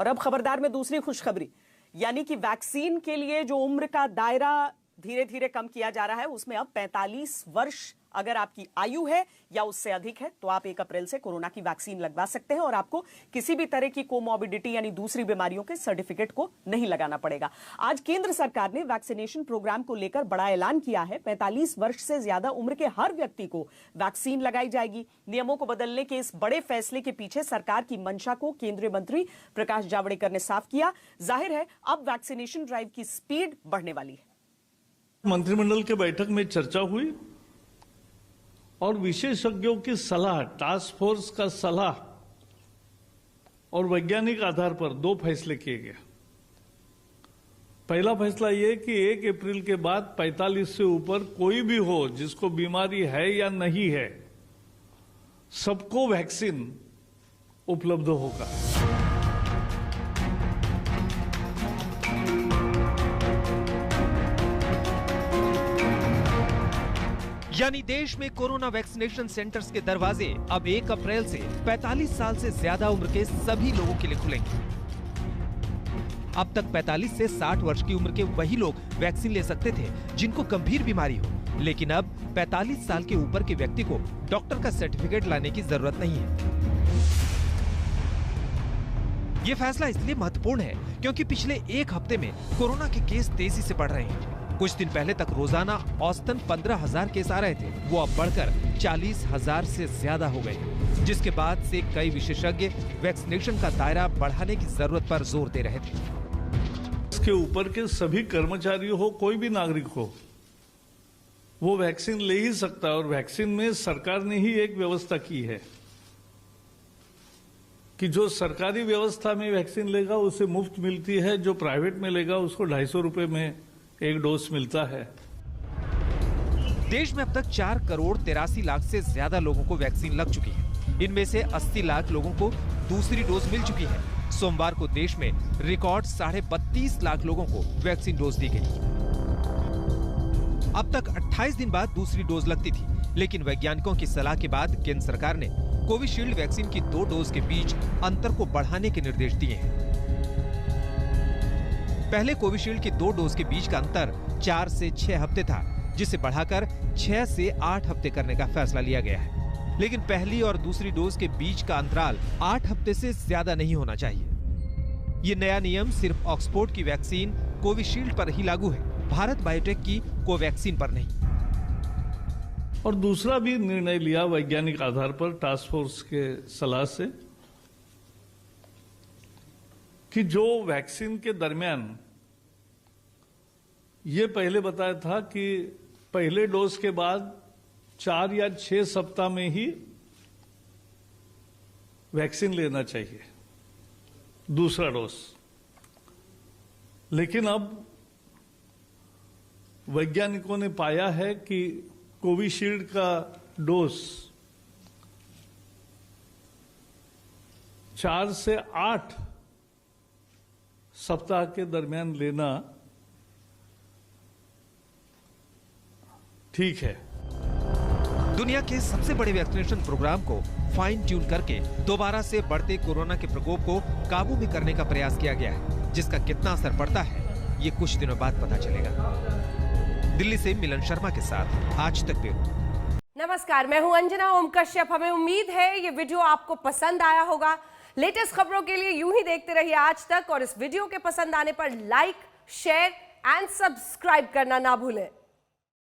और अब खबरदार में दूसरी खुशखबरी, यानी कि वैक्सीन के लिए जो उम्र का दायरा धीरे धीरे कम किया जा रहा है, उसमें अब 45 वर्ष अगर आपकी आयु है या उससे अधिक है तो आप 1 अप्रैल से कोरोना की वैक्सीन लगवा सकते हैं और आपको किसी भी तरह की कोमॉर्बिडिटी यानी दूसरी बीमारियों के सर्टिफिकेट को नहीं लगाना पड़ेगा। आज केंद्र सरकार ने वैक्सीनेशन प्रोग्राम को लेकर बड़ा ऐलान किया है। 45 वर्ष से ज्यादा उम्र के हर व्यक्ति को वैक्सीन लगाई जाएगी। नियमों को बदलने के इस बड़े फैसले के पीछे सरकार की मंशा को केंद्रीय मंत्री प्रकाश जावड़ेकर ने साफ किया। जाहिर है अब वैक्सीनेशन ड्राइव की स्पीड बढ़ने वाली है। मंत्रिमंडल के बैठक में चर्चा हुई और विशेषज्ञों की सलाह, टास्क फोर्स का सलाह और वैज्ञानिक आधार पर 2 फैसले किए गए। पहला फैसला यह कि 1 अप्रैल के बाद 45 से ऊपर कोई भी हो जिसको बीमारी है या नहीं है, सबको वैक्सीन उपलब्ध होगा। यानी देश में कोरोना वैक्सीनेशन सेंटर्स के दरवाजे अब 1 अप्रैल से 45 साल से ज्यादा उम्र के सभी लोगों के लिए खुलेंगे। अब तक 45 से 60 वर्ष की उम्र के वही लोग वैक्सीन ले सकते थे जिनको गंभीर बीमारी हो, लेकिन अब 45 साल के ऊपर के व्यक्ति को डॉक्टर का सर्टिफिकेट लाने की जरूरत नहीं है। ये फैसला इसलिए महत्वपूर्ण है क्योंकि पिछले 1 हफ्ते में कोरोना के केस तेजी से बढ़ रहे हैं। कुछ दिन पहले तक रोजाना औसतन 15,000 केस आ रहे थे, वो अब बढ़कर 40,000 से ज्यादा हो गए, जिसके बाद से कई विशेषज्ञ वैक्सीनेशन का दायरा बढ़ाने की जरूरत पर जोर दे रहे थे। इसके ऊपर के सभी कर्मचारी हो, कोई भी नागरिक हो, वो वैक्सीन ले ही सकता है और वैक्सीन में सरकार ने ही एक व्यवस्था की है कि जो सरकारी व्यवस्था में वैक्सीन लेगा उसे मुफ्त मिलती है, जो प्राइवेट में लेगा उसको 250 रुपए में 1 डोज मिलता है। देश में अब तक 4 करोड़ 83 लाख से ज्यादा लोगों को वैक्सीन लग चुकी है। इनमें से 80 लाख लोगों को दूसरी डोज मिल चुकी है। सोमवार को देश में रिकॉर्ड 32.5 लाख लोगों को वैक्सीन डोज दी गई। अब तक 28 दिन बाद दूसरी डोज लगती थी, लेकिन वैज्ञानिकों की सलाह के बाद केंद्र सरकार ने कोविशील्ड वैक्सीन की 2 डोज के बीच अंतर को बढ़ाने के निर्देश दिए हैं। पहले कोविशील्ड की 2 डोज के बीच का अंतर 4 से 6 हफ्ते था, जिसे बढ़ाकर 6 से 8 हफ्ते करने का फैसला लिया गया है। लेकिन पहली और दूसरी डोज के बीच का अंतराल 8 हफ्ते से ज्यादा नहीं होना चाहिए। ये नया नियम सिर्फ ऑक्सफोर्ड की वैक्सीन कोविशील्ड पर ही लागू है, भारत बायोटेक की कोवैक्सीन पर नहीं। और दूसरा भी निर्णय लिया वैज्ञानिक आधार पर टास्क फोर्स के सलाह से कि जो वैक्सीन के दरमियान ये पहले बताया था कि पहले डोज के बाद 4 या 6 सप्ताह में ही वैक्सीन लेना चाहिए, दूसरा डोज। लेकिन अब वैज्ञानिकों ने पाया है कि कोविशील्ड का डोज 4 से 8 सप्ताह के दरमियान लेना ठीक है। दुनिया के सबसे बड़े वैक्सीनेशन प्रोग्राम को फाइन ट्यून करके दोबारा से बढ़ते कोरोना के प्रकोप को काबू में करने का प्रयास किया गया है, जिसका कितना असर पड़ता है ये कुछ दिनों बाद पता चलेगा। दिल्ली से मिलन शर्मा के साथ आज तक ब्यूरो। नमस्कार, मैं हूं अंजना ओम कश्यप। हमें उम्मीद है ये वीडियो आपको पसंद आया होगा। लेटेस्ट खबरों के लिए यूं ही देखते रहिए आज तक और इस वीडियो के पसंद आने पर लाइक, शेयर एंड सब्सक्राइब करना ना भूलें।